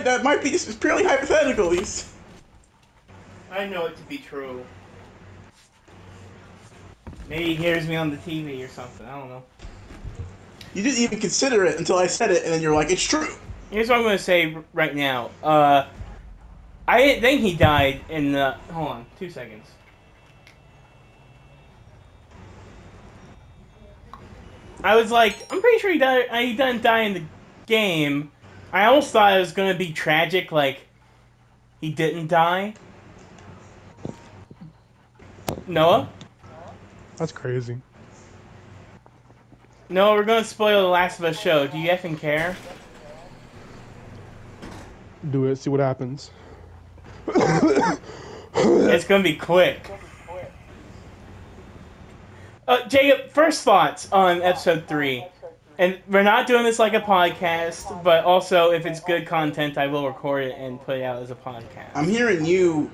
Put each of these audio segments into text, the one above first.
that might be just purely hypothetical, at least. I know it to be true. Maybe he hears me on the TV or something. I don't know. You didn't even consider it until I said it, and then you're like, it's true. Here's what I'm gonna say right now. I didn't think he died in the. Hold on, 2 seconds. I was like, I'm pretty sure he died. He didn't die in the game. I almost thought it was gonna be tragic, like he didn't die. Noah? That's crazy. No, we're gonna spoil the Last of Us show. Do you effing care? Do it. See what happens. It's gonna be quick. Jacob, first thoughts on episode 3. And we're not doing this like a podcast, but also if it's good content, I will record it and put it out as a podcast. I'm hearing you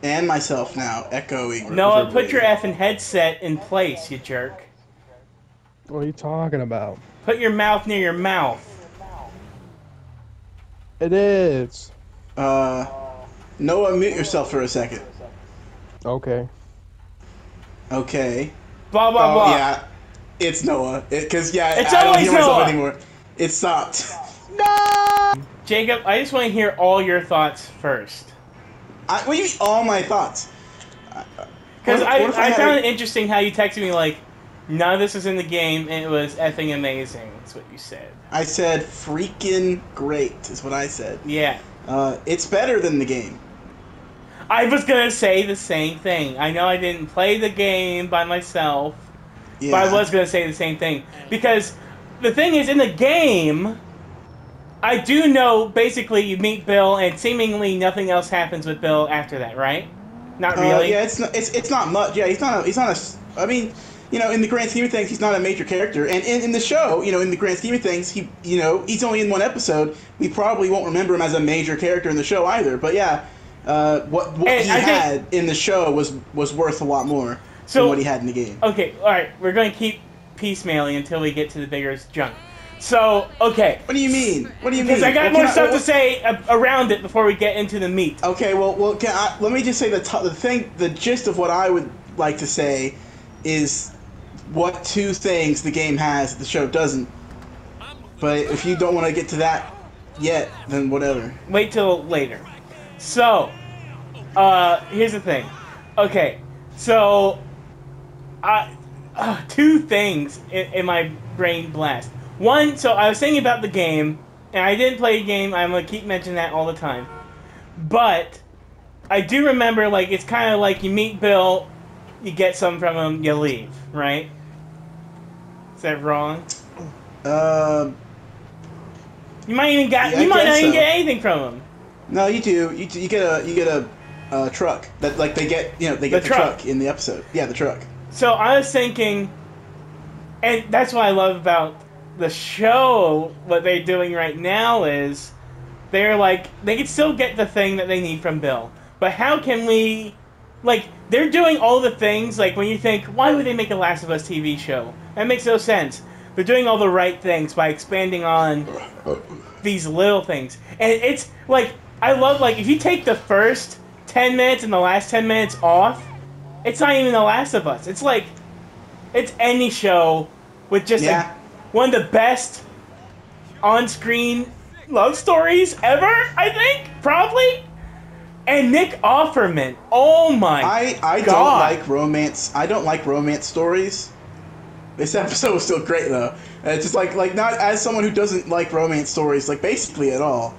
and myself now echoing. Noah, put your effing headset in place, you jerk. What are you talking about? Put your mouth near your mouth. It is. Noah, mute yourself for a second. Okay. Okay. Blah, blah, blah. Yeah. It's Noah. Because, it's I don't always hear myself Noah anymore. It stopped. No! Jacob, I just want to hear all your thoughts first. What do you mean, all my thoughts? Because I found it interesting how you texted me like, none of this was in the game, and it was effing amazing. That's what you said. I said freaking great, is what I said. Yeah. It's better than the game. I was going to say the same thing. I know I didn't play the game by myself, Yeah. but I was going to say the same thing. Because the thing is, in the game, I do know basically you meet Bill, and seemingly nothing else happens with Bill after that, right? Not really? Yeah, it's not much. Yeah, he's not a... I mean... You know, in the grand scheme of things, he's not a major character, and in the show, you know, in the grand scheme of things, he's only in one episode. We probably won't remember him as a major character in the show either. But yeah, what he had in the show was worth a lot more than what he had in the game. Okay, all right, we're going to keep piecemealing until we get to the bigger junk. So, okay. What do you mean? What do you mean? Because I got more stuff to say around it before we get into the meat. Okay, well, let me just say the gist of what I would like to say is what two things the game has that the show doesn't. But if you don't want to get to that yet, then whatever. Wait till later. So, here's the thing. Okay, so, two things in my brain blast. One, so I was thinking about the game, and I didn't play a game, I'm going to keep mentioning that all the time. But, I do remember, like, it's kind of like you meet Bill, you get something from him, you leave, right? Is that wrong? You might even not even get anything from him. No, you do. You get a truck that they get the truck in the episode. Yeah, the truck. So I was thinking, and that's what I love about the show. What they're doing right now is they're like they can still get the thing that they need from Bill, but how can we? Like, they're doing all the things, like, when you think, why would they make a Last of Us TV show? That makes no sense. They're doing all the right things by expanding on these little things. And it's, like, I love, like, if you take the first 10 minutes and the last 10 minutes off, it's not even The Last of Us. It's like, it's any show with just one of the best on-screen love stories ever, I think, probably. And Nick Offerman, oh my I God. don't like romance. I don't like romance stories. This episode was still great though. It's just like not as someone who doesn't like romance stories, like basically at all.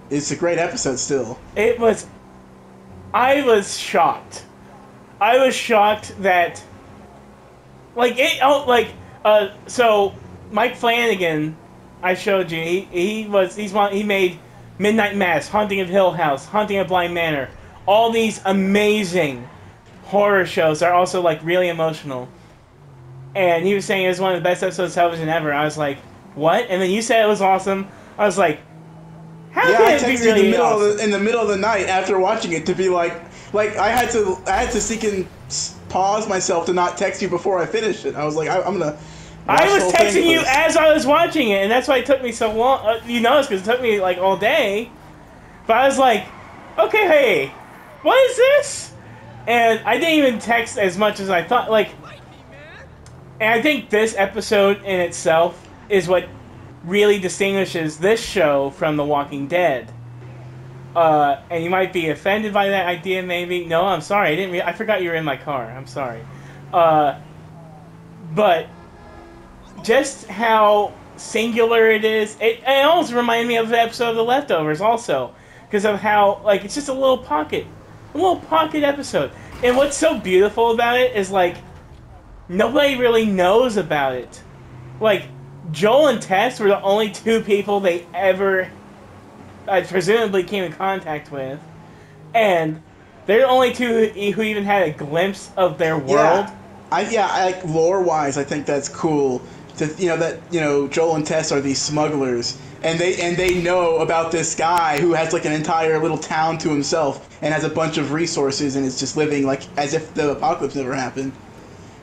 It's a great episode still. It was. I was shocked. I was shocked that. Like it. Oh, like so Mike Flanagan, I showed you. He made Midnight Mass, Haunting of Hill House, Haunting of Bly Manor. All these amazing horror shows are also, like, really emotional. And he was saying it was one of the best episodes of television ever. I was like, what? And then you said it was awesome. I was like, how can it be really awesome? In the middle of the night after watching it to be like I had to seek and pause myself to not text you before I finished it. I was like, I'm gonna I was the whole thing texting you first. as I was watching it, and that's why it took me so long. You noticed because it took me like all day. But I was like, okay, hey, what is this? And I didn't even text as much as I thought. Like, and I think this episode in itself is what really distinguishes this show from The Walking Dead. And you might be offended by that idea, maybe. No, I'm sorry. I forgot you were in my car. I'm sorry. But just how singular it is. It almost reminded me of the episode of The Leftovers, also, because of how like it's just a little pocket episode. And what's so beautiful about it is like nobody really knows about it. Like Joel and Tess were the only two people they ever presumably came in contact with, and they're the only two who even had a glimpse of their world. I like lore-wise, I think that's cool. That Joel and Tess are these smugglers, and they know about this guy who has like an entire little town to himself and has a bunch of resources and is just living like as if the apocalypse never happened.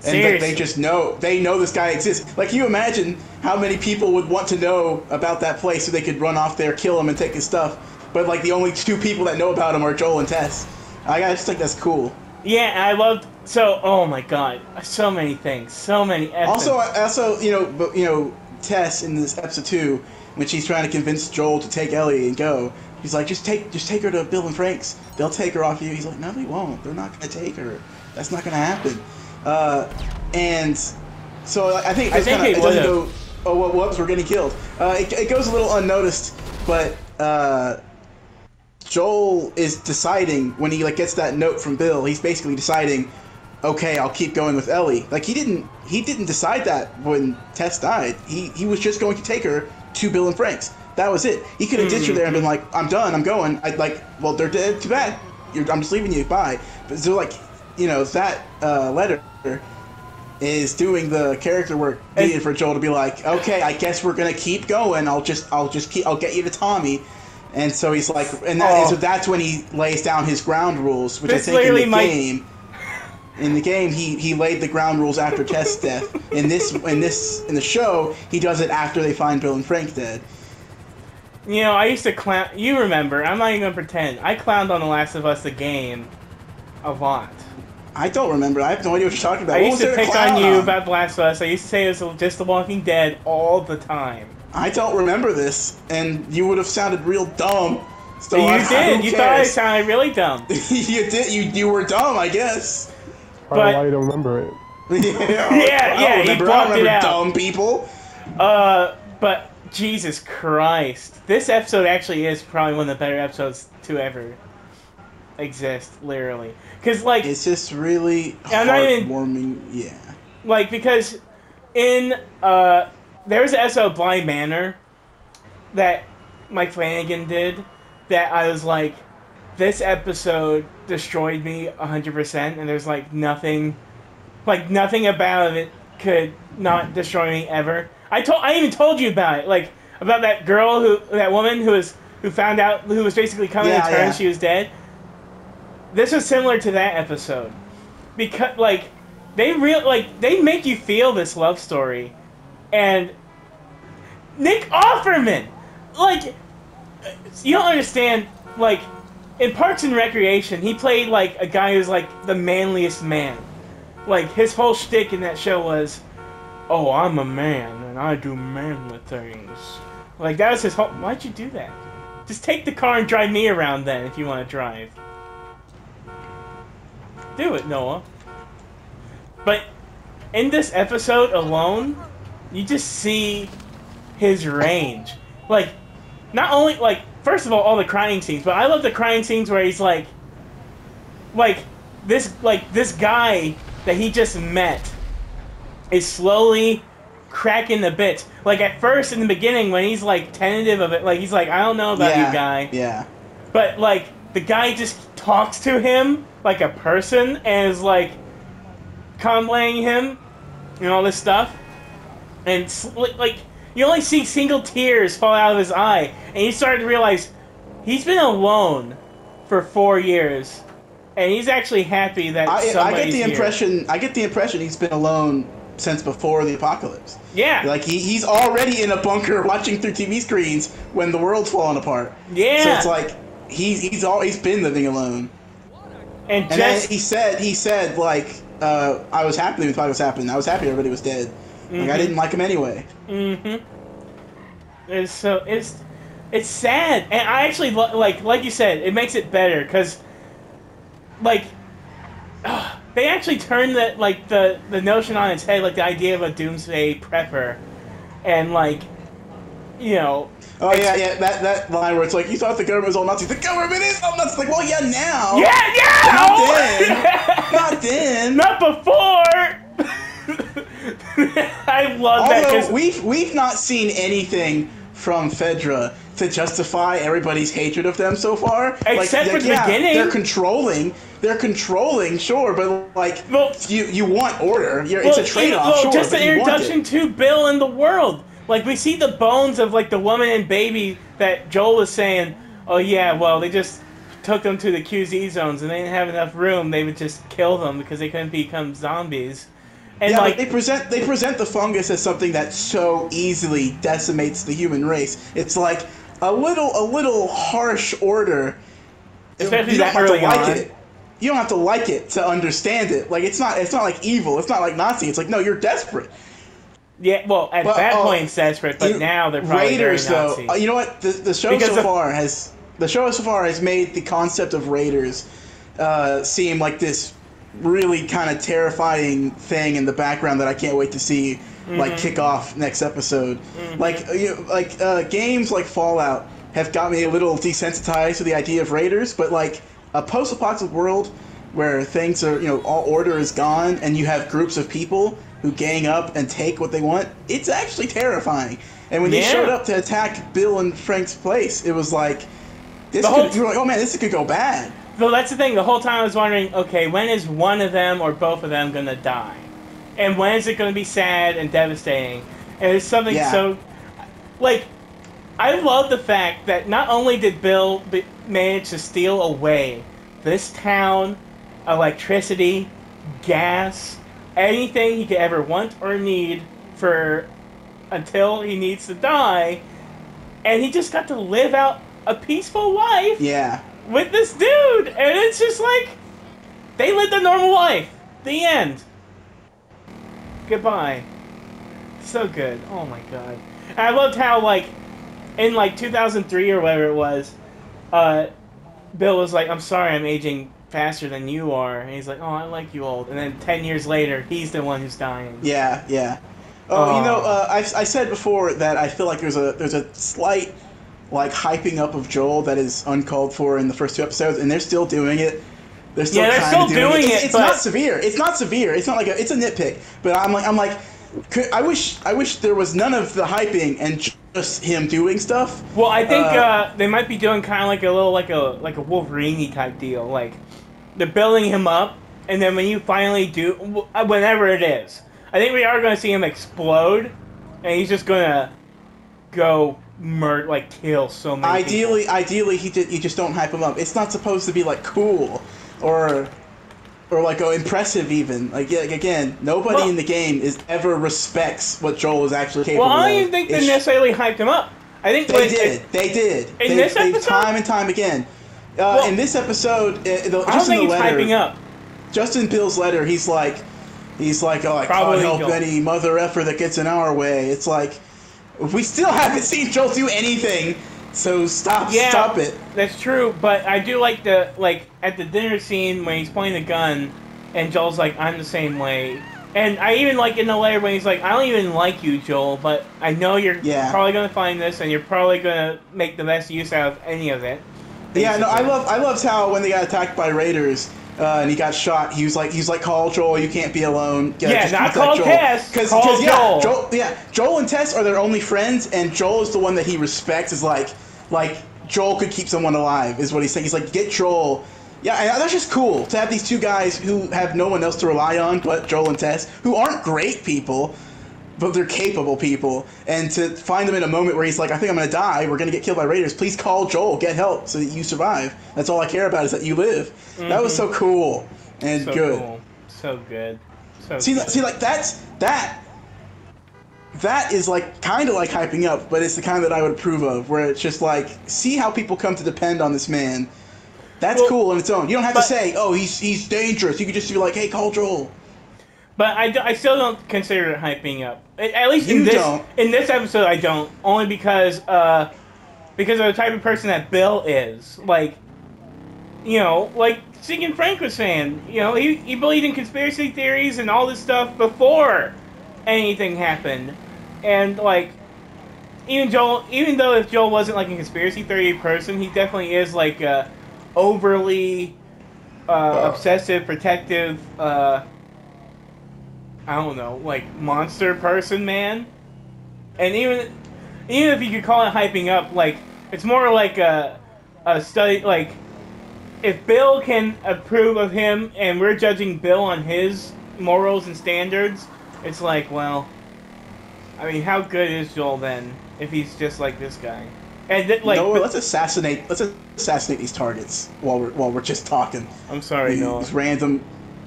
And they just know this guy exists. Like, can you imagine how many people would want to know about that place so they could run off there, kill him, and take his stuff? But like the only two people that know about him are Joel and Tess. I just think that's cool. Yeah, I loved oh my god, so many things, so many. Also, Tess in this episode 2, when she's trying to convince Joel to take Ellie and go, he's like, just take her to Bill and Frank's. They'll take her off you. He's like, no, they won't. They're not gonna take her. That's not gonna happen. And so I think it doesn't go. Oh, whoops, we're getting killed. It goes a little unnoticed, but Joel is deciding when he like gets that note from Bill. He's basically deciding, okay, I'll keep going with Ellie. Like he didn't decide that when Tess died. He was just going to take her to Bill and Frank's. That was it. He could have ditched her there and been like, I'm done, I'm going. Well, they're dead. Too bad. I'm just leaving you. Bye. But so like, that letter is doing the character work needed for Joel to be like, okay, I guess we're gonna keep going. I'll get you to Tommy. And so he's like, and so that's when he lays down his ground rules, which I think in the game he laid the ground rules after Tess' death. In the show, he does it after they find Bill and Frank dead. I used to clown. You remember? I'm not even gonna pretend. I clowned on The Last of Us the game a lot. I don't remember. I have no idea what you're talking about. I used to pick on you about The Last of Us. I used to say it was just The Walking Dead all the time. I don't remember this, and you would have sounded real dumb. So you did. You thought I sounded really dumb. You did. You were dumb, I guess. Probably why you don't remember it. Yeah. He blocked it out. Dumb people. But Jesus Christ, this episode actually is probably one of the better episodes to ever exist, literally. Because like it's just really heartwarming. Yeah. Like because in there was an episode of Blind Manor that Mike Flanagan did that I was like, this episode destroyed me 100%, and there's like nothing about it could not destroy me ever. I even told you about it, like about that woman who found out, who was basically coming to terms she was dead. This was similar to that episode because like they make you feel this love story. And Nick Offerman, like, you don't understand, like, in Parks and Recreation, he played, like, a guy who's, like, the manliest man. Like, his whole shtick in that show was, oh, I'm a man, and I do manly things. Like, that was his whole... Why'd you do that? Just take the car and drive me around, then, if you want to drive. Do it, Noah. But in this episode alone, you just see his range. Like, not only, like, first of all the crying scenes, but I love the crying scenes where he's like this guy that he just met is slowly cracking the bits. Like, at first, in the beginning, when he's, like, tentative of it, like, he's like, I don't know about you, guy. Yeah. But, like, the guy just talks to him like a person and is, like, convoying him and all this stuff. And, like, you only see single tears fall out of his eye. And you start to realize he's been alone for 4 years. And he's actually happy that somebody's here. I get the impression he's been alone since before the apocalypse. Yeah. Like he's already in a bunker watching through TV screens when the world's falling apart. Yeah. So it's like he's always been living alone. And then he said like I was happy when the apocalypse happened. I was happy everybody was dead. Like I didn't like him anyway. It's sad, and I actually like you said, it makes it better because like they actually turned the notion on its head, like the idea of a doomsday prepper, and like you know. Oh yeah, that line where it's like, you thought the government was all Nazi. The government is all Nazi. Like, well, yeah, now. Yeah. Not then. Not before. I love that. Although we've not seen anything from Fedra to justify everybody's hatred of them so far. Except for the beginning. They're controlling, sure, but like you want order. It's a trade-off, sure. Just the introduction to Bill and the world. Like, we see the bones of, like, the woman and baby that Joel was saying, oh, yeah, well, they just took them to the QZ zones and they didn't have enough room. They would just kill them because they couldn't become zombies. And yeah, like, they present the fungus as something that so easily decimates the human race. It's like a little harsh order. Especially you don't that have to early like on. it. You don't have to like it to understand it. Like, it's not like evil. It's not like Nazi. It's like, no, you're desperate. Yeah, well, at that point it's desperate, but now they're probably Raiders, very Nazi. though. You know what? The show so far has made the concept of Raiders seem like this really kind of terrifying thing in the background that I can't wait to see like kick off next episode. Like games like Fallout have got me a little desensitized to the idea of Raiders, but like a post-apocalyptic world where things are, all order is gone and you have groups of people who gang up and take what they want, it's actually terrifying. And when they showed up to attack Bill and Frank's place, it was like, you were like, oh man, this could go bad. Well, that's the thing. The whole time I was wondering, okay, when is one of them or both of them going to die? And when is it going to be sad and devastating? And it's something so... Like, I love the fact that not only did Bill manage to steal away this town, electricity, gas, anything he could ever want or need until he needs to die, and he just got to live out a peaceful life with this dude, and it's just like they lived a normal life. The end. Goodbye. So good. Oh my god. And I loved how in 2003 or whatever it was, Bill was like, I'm sorry I'm aging faster than you are. And he's like, oh, I like you old. And then 10 years later, he's the one who's dying. Yeah. Oh, I said before that I feel like there's a slight hyping up of Joel that is uncalled for in the first 2 episodes, and they're still doing it. They're still doing it. It's not severe. It's not severe. It's not like it's a nitpick. But I'm like, I wish there was none of the hyping and just him doing stuff. Well, I think they might be doing kind of like a little like a Wolverine-y type deal. Like, they're building him up, and then when you finally do, whenever it is, I think we are going to see him explode, and he's just going to go kill so many people. Ideally, you just don't hype him up. It's not supposed to be cool or impressive even. Again, nobody in the game ever respects what Joel is actually capable of. Well, I don't even think they necessarily hyped him up. I think they did. In this episode, time and time again. In this episode, I don't think he's hyping up. Just in Bill's letter, he's like, oh, I can't help any mother effer that gets in our way. It's like, we still haven't seen Joel do anything, so stop it. That's true, but I do like at the dinner scene when he's pointing the gun, and Joel's like, I'm the same way. And I even like in the letter when he's like, I don't even like you, Joel, but I know you're probably going to find this, and you're probably going to make the best use out of any of it. Yeah, no, I loved how when they got attacked by Raiders and he got shot, he was like, call Joel, you can't be alone. Not call Tess. Call Joel. Joel and Tess are their only friends, and Joel is the one that he respects. Is like Joel could keep someone alive, is what he's saying. He's like, get Joel. Yeah, and that's just cool to have these 2 guys who have no one else to rely on but Joel and Tess, who aren't great people, but they're capable people, and to find them in a moment where he's like, I think I'm going to die, we're going to get killed by Raiders, please call Joel, get help so that you survive. That's all I care about is that you live. That was so cool and good. Cool. So good. So see, good. see, like that is like kind of like hyping up, but it's the kind that I would approve of, where it's just like, see how people come to depend on this man. That's cool on its own. You don't have to say, oh, he's dangerous. You could just be like, hey, call Joel. But I still don't consider it hyping up. At least You don't. in this episode, I don't. Only because of the type of person that Bill is. Like, you know, like Segan Frank was saying, you know, he believed in conspiracy theories and all this stuff before anything happened. And, like, even though if Joel wasn't, like, a conspiracy theory person, he definitely is, like, overly obsessive, protective, I don't know, like, monster person, man. And even if you could call it hyping up, like, it's more like a study, like, if Bill can approve of him and we're judging Bill on his morals and standards, it's like, well, I mean, how good is Joel then if he's just like this guy? And like, no, let's assassinate these targets while we're just talking. I'm sorry, Noah. These random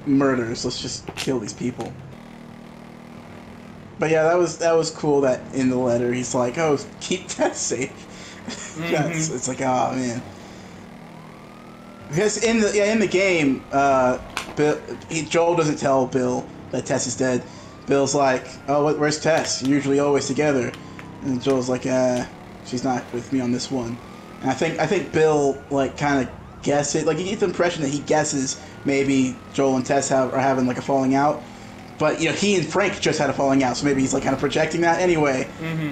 murders. Let's just kill these people. But yeah, that was cool that in the letter he's like, oh, keep that safe. Mm-hmm. It's like, oh man. Because in the game, Joel doesn't tell Bill that Tess is dead. Bill's like, oh, where's Tess? You're usually always together. And Joel's like, she's not with me on this one. And I think Bill like kind of guesses, like you get the impression that he guesses maybe Joel and Tess are having like a falling out. But you know, he and Frank just had a falling out, so maybe he's like kind of projecting that. Anyway,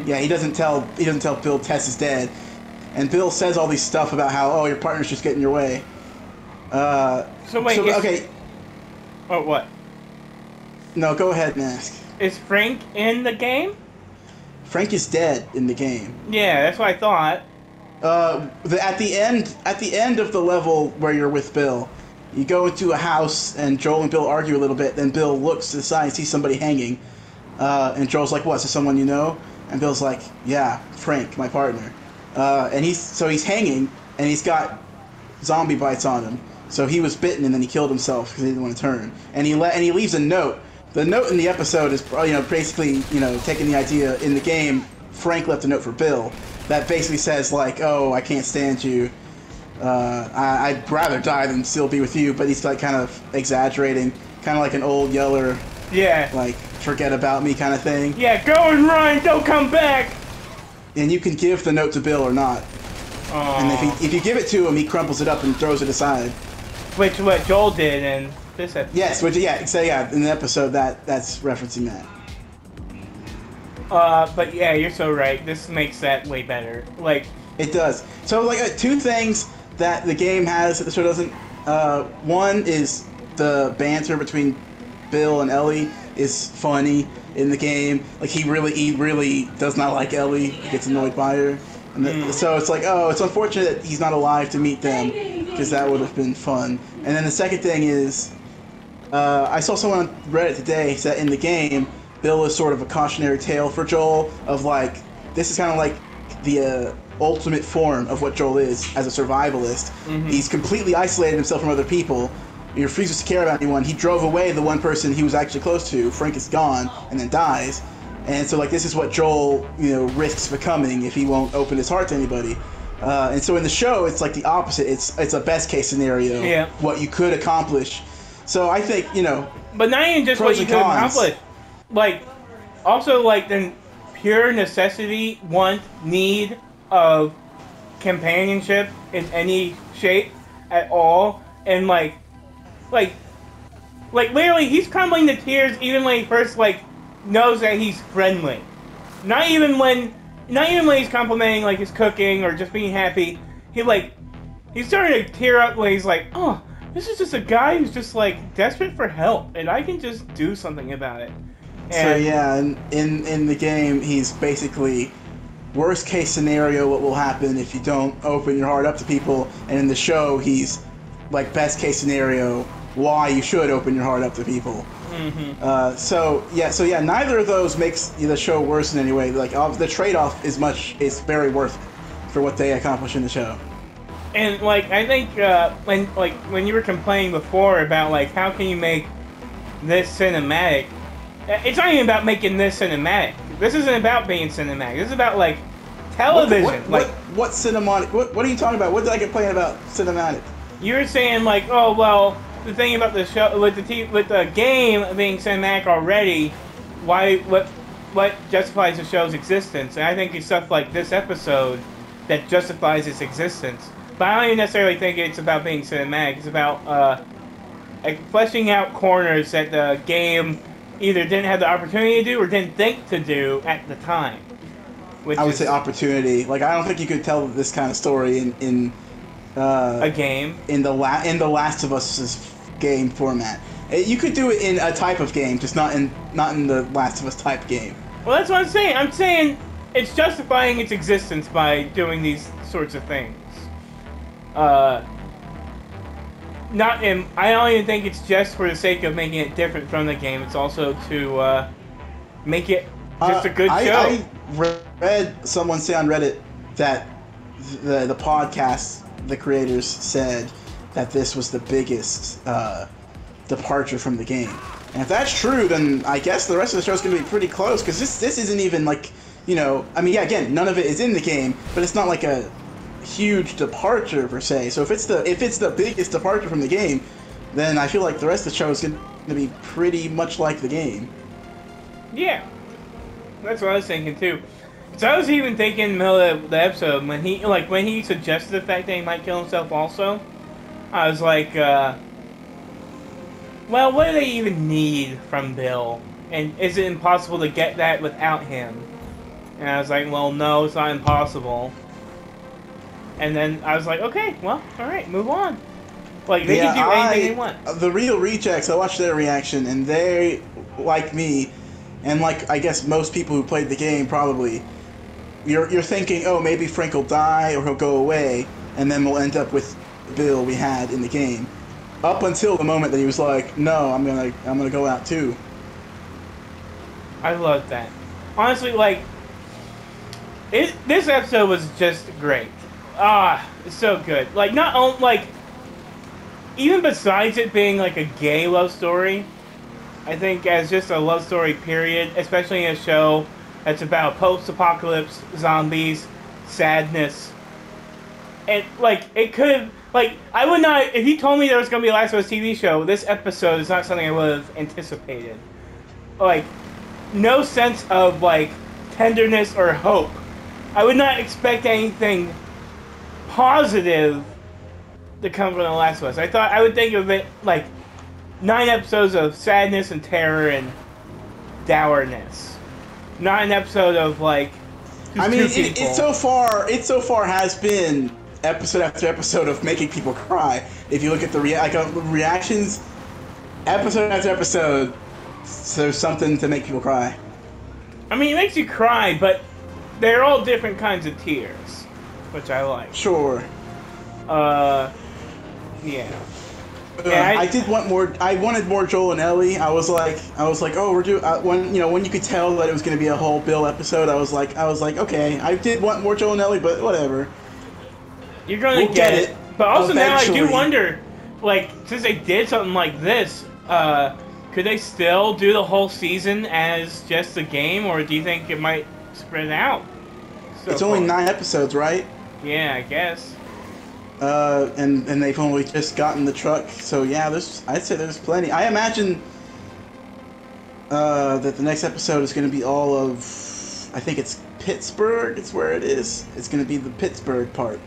yeah, he doesn't tell Bill Tess is dead, and Bill says all these stuff about how, oh, your partner's just getting in your way. Okay. Oh, what? No, go ahead and ask. Is Frank in the game? Frank is dead in the game. Yeah, that's what I thought. At the end of the level where you're with Bill, you go into a house and Joel and Bill argue a little bit. Then Bill looks to the side and sees somebody hanging, and Joel's like, "What? Is this someone you know?" And Bill's like, "Yeah, Frank, my partner." And he's hanging and he's got zombie bites on him. So he was bitten and then he killed himself because he didn't want to turn. And he leaves a note. The note in the episode is, basically, taking the idea in the game. Frank left a note for Bill that basically says like, "Oh, I can't stand you. I'd rather die than still be with you." But he's like kind of exaggerating, kind of like an old yeller. Yeah. Like forget about me kind of thing. Yeah, go and run, don't come back. And you can give the note to Bill or not. Aww. And if you give it to him, he crumples it up and throws it aside. Which what Joel did in this episode. Yes, in the episode that's referencing that. But yeah, you're so right. This makes that way better. Like it does. So like two things that the game has that the show doesn't. One is the banter between Bill and Ellie is funny in the game. Like he really does not like Ellie. He gets annoyed by her. And so it's like, oh, it's unfortunate that he's not alive to meet them, because that would have been fun. And then the second thing is, I saw someone on Reddit today say that in the game, Bill is sort of a cautionary tale for Joel, of like, this is kind of like the ultimate form of what Joel is as a survivalist. Mm-hmm. He's completely isolated himself from other people. He refuses to care about anyone. He drove away the one person he was actually close to. Frank is gone and then dies. And so, like, this is what Joel, risks becoming if he won't open his heart to anybody. And so in the show, it's like the opposite. It's a best case scenario. Yeah. What you could accomplish. So I think, But not even just what you could accomplish. Like, also, like, the pure necessity, want, need of companionship in any shape at all. And, like, literally, he's crumbling to tears even when he first, knows that he's friendly. Not even when he's complimenting like his cooking or just being happy. He's starting to tear up when he's like, oh, this is just a guy who's just desperate for help, and I can just do something about it. And so yeah, in the game, he's basically worst case scenario what will happen if you don't open your heart up to people, and in the show he's best case scenario why you should open your heart up to people. Mm-hmm. So yeah, neither of those makes the show worse in any way. The trade-off is very worth it for what they accomplish in the show. And I think when you were complaining before about how can you make this cinematic. It's not even about making this cinematic. This isn't about being cinematic. This is about like television. What cinematic? What are you talking about? What did I complain about cinematic? You were saying like, oh well, the thing about the show with the game being cinematic already. What justifies the show's existence? And I think it's stuff like this episode that justifies its existence. But I don't even necessarily think it's about being cinematic. It's about fleshing out corners that the game either didn't have the opportunity to do or didn't think to do at the time. I would say opportunity. Like, I don't think you could tell this kind of story in a game in the Last of Us game format. You could do it in a type of game, just not in the Last of Us type game. Well, that's what I'm saying. I'm saying it's justifying its existence by doing these sorts of things. I don't even think it's just for the sake of making it different from the game. It's also to make it just a good show. I read someone say on Reddit that the podcast, the creators said that this was the biggest departure from the game. And if that's true, then I guess the rest of the show is going to be pretty close, because this isn't even like, I mean, yeah, again, none of it is in the game, but it's not like a huge departure per se. So if it's the biggest departure from the game, then I feel like the rest of the show is going to be pretty much like the game. Yeah, that's what I was thinking too. So I was even thinking in the middle of the episode when he suggested the fact that he might kill himself also, I was like, well, what do they even need from Bill? And is it impossible to get that without him? And I was like, well, no, it's not impossible. And then I was like, okay, well, alright, move on. Like, they can do anything they want. The Real Rejects, I watched their reaction, and they, like me, and like, I guess most people who played the game probably, you're thinking, oh, maybe Frank will die, or he'll go away, and then we'll end up with Bill we had in the game. Up until the moment that he was like, no, I'm gonna go out too. I love that. Honestly, like, this episode was just great. It's so good. Like, not only, like, even besides it being like a gay love story, I think as just a love story period, especially in a show that's about post-apocalypse, zombies, sadness, and like, it could, like, I would not, if you told me there was going to be a Last of Us TV show, this episode is not something I would have anticipated. Like, no sense of, like, tenderness or hope. I would not expect anything positive to come from The Last of Us. I would think of it like 9 episodes of sadness and terror and dourness. Not an episode of like. I mean, it so far has been episode after episode of making people cry. If you look at the reactions, episode after episode, there's something to make people cry. I mean, it makes you cry, but they're all different kinds of tears, which I like. Sure. Yeah. I did want more. I wanted more Joel and Ellie. I was like, oh, we're doing when you could tell that it was going to be a whole Bill episode. I was like, okay. I did want more Joel and Ellie, but whatever. You're going to get it. But also eventually. Now I do wonder, like, since they did something like this, could they still do the whole season as just a game, or do you think it might spread out? It's only 9 episodes, right? Yeah, I guess. And they've only just gotten the truck, so yeah, I'd say there's plenty. I imagine that the next episode is going to be all of, I think it's Pittsburgh. It's where it is. It's going to be the Pittsburgh part.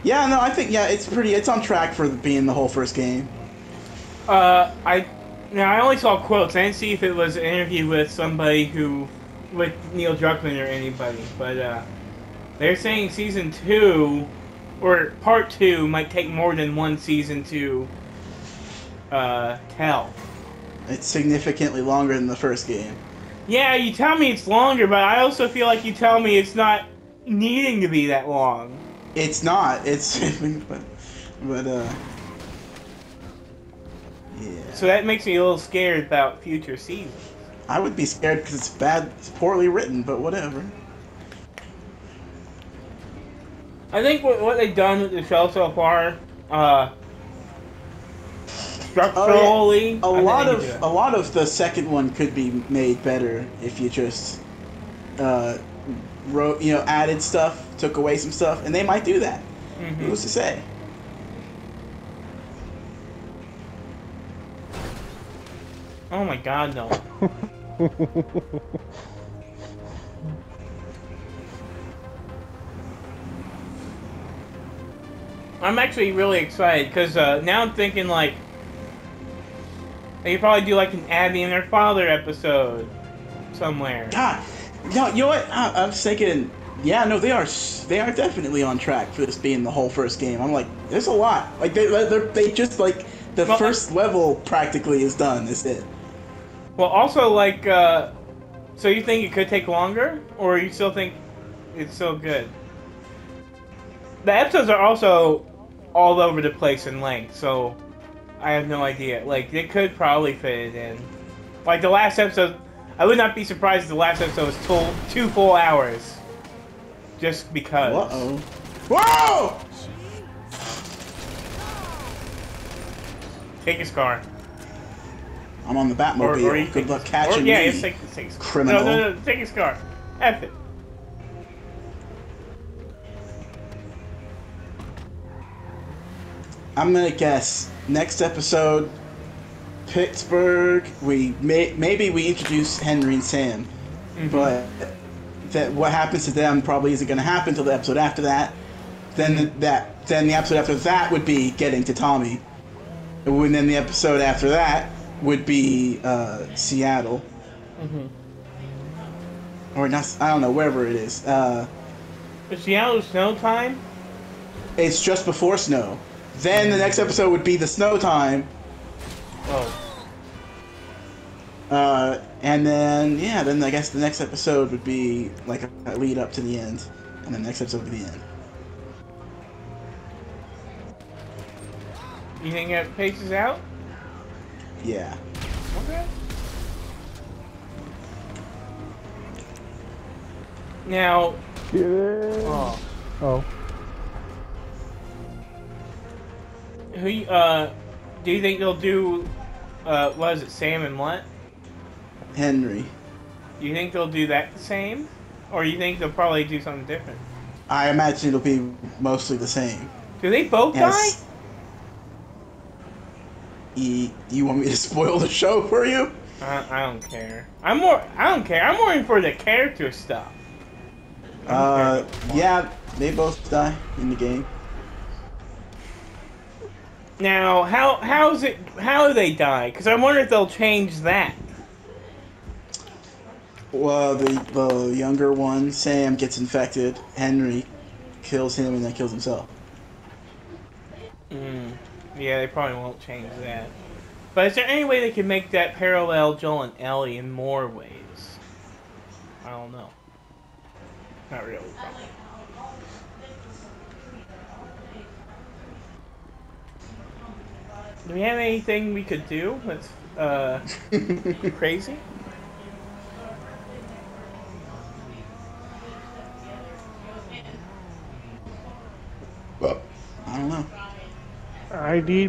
Yeah, no, I think it's on track for being the whole first game. I only saw quotes. I didn't see if it was an interview with somebody with Neil Druckmann or anybody, but they're saying season 2. Or part 2 might take more than one season to tell. It's significantly longer than the first game. Yeah, you tell me it's longer, but I also feel like you tell me it's not needing to be that long. It's not. It's but yeah. So that makes me a little scared about future seasons. I would be scared because it's bad, it's poorly written, but whatever. I think what they've done with the show so far, structurally. A lot of the second one could be made better if you just added stuff, took away some stuff, and they might do that. Mm-hmm. Who's to say? Oh my God, no. I'm actually really excited because now I'm thinking like they could probably do like an Abby and her father episode somewhere. God, no, you know what? I'm thinking. Yeah, no, they are definitely on track for this being the whole first game. I'm like, there's a lot. Like they just like the first level practically is done. That's it. Well, also like, so you think it could take longer, or you still think it's so good? The episodes are also all over the place in length, so I have no idea. Like, they could probably fit it in. Like, the last episode, I would not be surprised if the last episode was 2 full hours. Just because. Uh-oh. Whoa! Take his car. I'm on the Batmobile. Or Good luck catching me. Yeah, take his car. Criminal. No, take his car. F it. I'm gonna guess next episode, Pittsburgh. Maybe we introduce Henry and Sam, but that what happens to them probably isn't gonna happen until the episode after that. Then the episode after that would be getting to Tommy, and then the episode after that would be Seattle, or not. I don't know, wherever it is. Is Seattle snow time? It's just before snow. Then the next episode would be the snow time. Oh. And then then I guess the next episode would be like a lead up to the end, and the next episode would be the end. You think it paces out? Yeah. Okay. Now. Yeah. Oh. Who? Do you think they'll do? What is it? Sam and what? Henry. You think they'll do that the same, or you think they'll probably do something different? I imagine it'll be mostly the same. Do they both die? You want me to spoil the show for you? I don't care. I don't care. I'm more in for the character stuff. Yeah, they both die in the game. Now, how do they die? Because I wonder if they'll change that. Well, the younger one, Sam, gets infected. Henry kills him and then kills himself. Yeah, they probably won't change that. But is there any way they can make that parallel Joel and Ellie in more ways? I don't know. Not really, probably. Do we have anything we could do that's crazy? Well, I don't know. I need